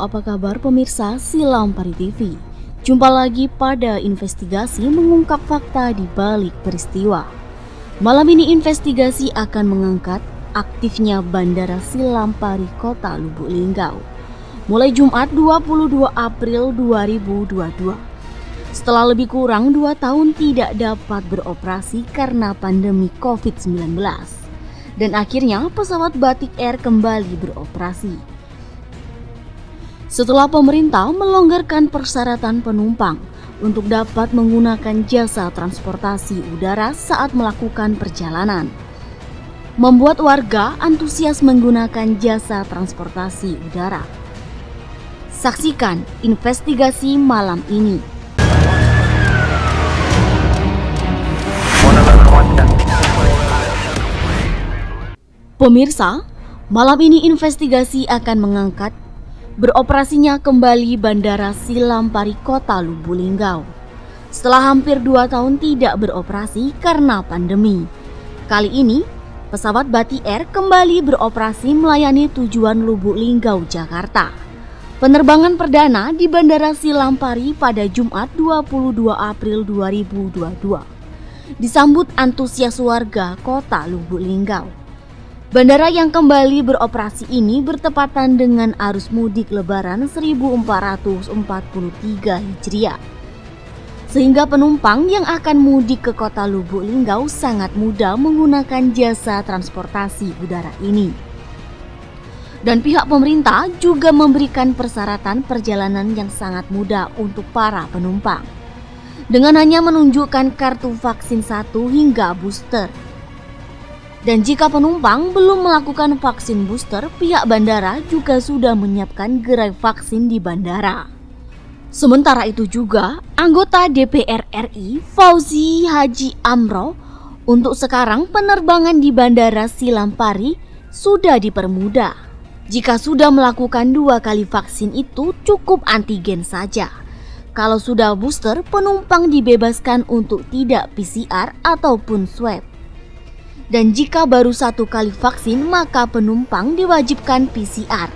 apa kabar pemirsa Silam Pari TV? Jumpa lagi pada investigasi mengungkap fakta di balik peristiwa. Malam ini investigasi akan mengangkat aktifnya Bandara Silam Pari Kota Lubuk Linggau mulai Jumat 22 April 2022. Setelah lebih kurang 2 tahun tidak dapat beroperasi karena pandemi COVID-19. Dan akhirnya pesawat Batik Air kembali beroperasi. Setelah pemerintah melonggarkan persyaratan penumpang untuk dapat menggunakan jasa transportasi udara saat melakukan perjalanan, membuat warga antusias menggunakan jasa transportasi udara. Saksikan investigasi malam ini. Pemirsa, malam ini investigasi akan mengangkat beroperasinya kembali Bandara Silam Pari Kota Lubuk Linggau setelah hampir 2 tahun tidak beroperasi karena pandemi. Kali ini, pesawat Batik Air kembali beroperasi melayani tujuan Lubuk Linggau, Jakarta. Penerbangan perdana di Bandara Silam Pari pada Jumat 22 April 2022 disambut antusias warga Kota Lubuk Linggau. Bandara yang kembali beroperasi ini bertepatan dengan arus mudik Lebaran 1443 Hijriah. Sehingga penumpang yang akan mudik ke Kota Lubuk Linggau sangat mudah menggunakan jasa transportasi udara ini. Dan pihak pemerintah juga memberikan persyaratan perjalanan yang sangat mudah untuk para penumpang. Dengan hanya menunjukkan kartu vaksin 1 hingga booster. Dan jika penumpang belum melakukan vaksin booster, pihak bandara juga sudah menyiapkan gerai vaksin di bandara. Sementara itu juga, anggota DPR RI Fauzi Haji Amro, untuk sekarang penerbangan di Bandara Silam Pari sudah dipermudah. Jika sudah melakukan 2 kali vaksin itu cukup antigen saja. Kalau sudah booster, penumpang dibebaskan untuk tidak PCR ataupun swab. Dan jika baru 1 kali vaksin, maka penumpang diwajibkan PCR.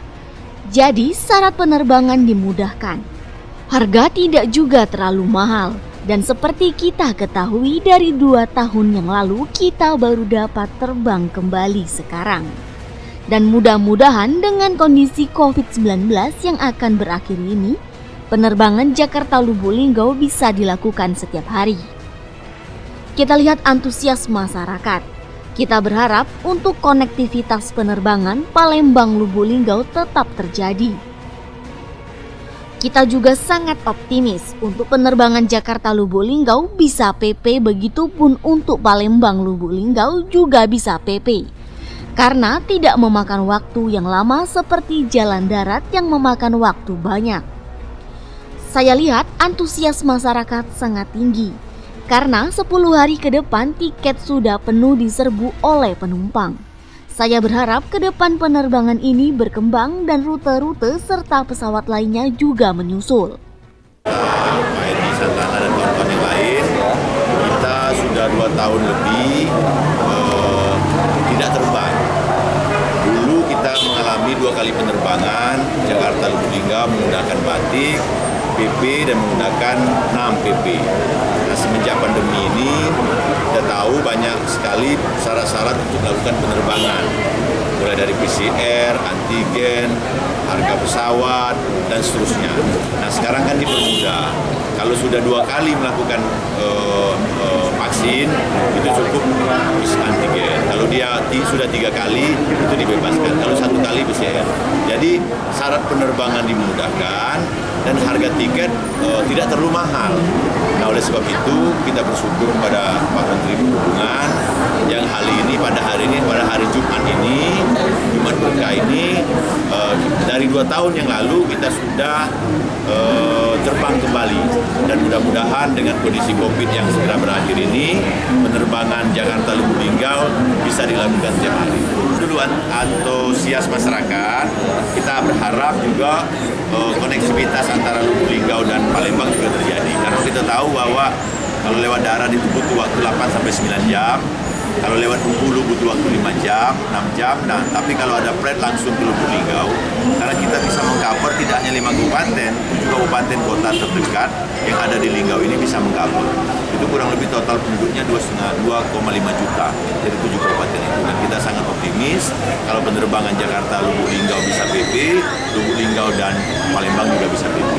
Jadi syarat penerbangan dimudahkan. Harga tidak juga terlalu mahal. Dan seperti kita ketahui dari 2 tahun yang lalu, kita baru dapat terbang kembali sekarang. Dan mudah-mudahan dengan kondisi COVID-19 yang akan berakhir ini, penerbangan Jakarta Lubuk Linggau bisa dilakukan setiap hari. Kita lihat antusias masyarakat. Kita berharap untuk konektivitas penerbangan Palembang Lubuk Linggau tetap terjadi. Kita juga sangat optimis untuk penerbangan Jakarta Lubuk Linggau bisa PP, begitupun untuk Palembang Lubuk Linggau juga bisa PP. Karena tidak memakan waktu yang lama seperti jalan darat yang memakan waktu banyak. Saya lihat antusias masyarakat sangat tinggi. Karena 10 hari ke depan tiket sudah penuh diserbu oleh penumpang. Saya berharap ke depan penerbangan ini berkembang dan rute-rute serta pesawat lainnya juga menyusul. KRI Santana dan kawan-kawan yang lain, kita sudah 2 tahun lebih tidak terbang. Dulu kita mengalami 2 kali penerbangan Jakarta Lubuk Linggau menggunakan Batik, PP dan menggunakan 6 PP. Nah, semenjak pandemi ini kita tahu banyak sekali syarat-syarat untuk melakukan penerbangan, mulai dari PCR, antigen, harga pesawat dan seterusnya. Nah, sekarang kan dipermudah. Kalau sudah 2 kali melakukan vaksin itu cukup antigen. Kalau dia sudah 3 kali itu dibebaskan. Kalau 1 kali PCR. Jadi syarat penerbangan dimudahkan dan harga tiket tidak terlalu mahal. Nah, oleh sebab itu kita bersyukur kepada Pak Menteri Perhubungan yang pada hari Jumat ini, Jumat Berkah ini, dari 2 tahun yang lalu kita sudah terbang kembali. Dan mudah-mudahan dengan kondisi COVID yang segera berakhir ini, penerbangan Jakarta Lubuk Linggau bisa dilakukan setiap hari. Dulu antusias masyarakat, kita berharap juga koneksivitas antara Lubuk Linggau dan Palembang juga terjadi. Karena kita tahu bahwa kalau lewat darat itu butuh waktu 8-9 jam, Kalau lewat Bengkulu butuh waktu 5 jam, 6 jam. Nah, tapi kalau ada flight langsung ke Lubuk Linggau, karena kita bisa mengcover tidak hanya 5 kabupaten, 7 kabupaten kota terdekat yang ada di Linggau ini bisa mengcover. Itu kurang lebih total penduduknya 2,5 juta dari 7 kabupaten itu. Dan kita sangat optimis kalau penerbangan Jakarta Lubuk Linggau bisa PP, Lubuk Linggau dan Palembang juga bisa PP.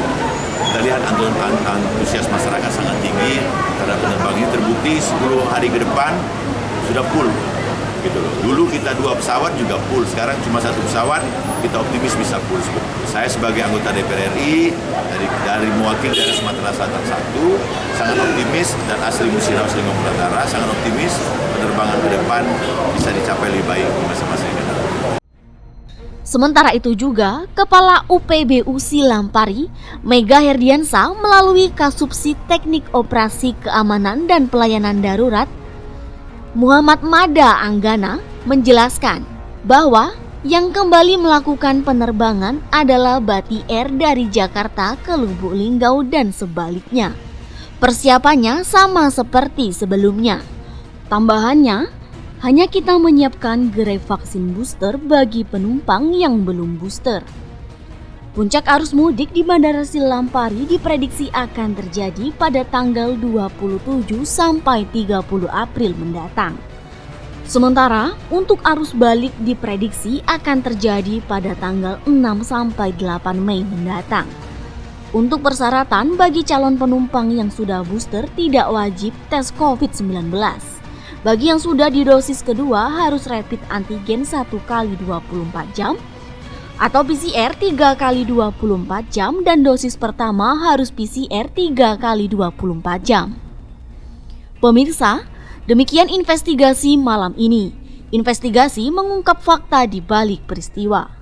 Kita lihat antusias masyarakat sangat tinggi terhadap penerbangan ini, terbukti 10 hari ke depan sudah full. Gitu loh. Dulu kita 2 pesawat juga full, sekarang cuma 1 pesawat, kita optimis bisa full. Saya sebagai anggota DPR RI dari mewakili daerah Sumatera Selatan 1, sangat optimis, dan asli Musirau Selingkuh Utara sangat optimis penerbangan ke depan bisa dicapai lebih baik di masa-masa yang akan datang. Sementara itu juga, Kepala UPBU Silampari, Mega Herdiansa melalui Kasubsi Teknik Operasi Keamanan dan Pelayanan Darurat, Muhammad Mada Anggana, menjelaskan bahwa yang kembali melakukan penerbangan adalah Bati Air dari Jakarta ke Lubuk Linggau dan sebaliknya. Persiapannya sama seperti sebelumnya. Tambahannya, hanya kita menyiapkan gerai vaksin booster bagi penumpang yang belum booster. Puncak arus mudik di Bandara Silampari diprediksi akan terjadi pada tanggal 27 sampai 30 April mendatang. Sementara untuk arus balik diprediksi akan terjadi pada tanggal 6 sampai 8 Mei mendatang. Untuk persyaratan bagi calon penumpang yang sudah booster tidak wajib tes COVID-19. Bagi yang sudah di dosis kedua harus rapid antigen 1 kali 24 jam atau PCR 3 kali 24 jam dan dosis pertama harus PCR 3 kali 24 jam. Pemirsa, demikian investigasi malam ini. Investigasi mengungkap fakta di balik peristiwa.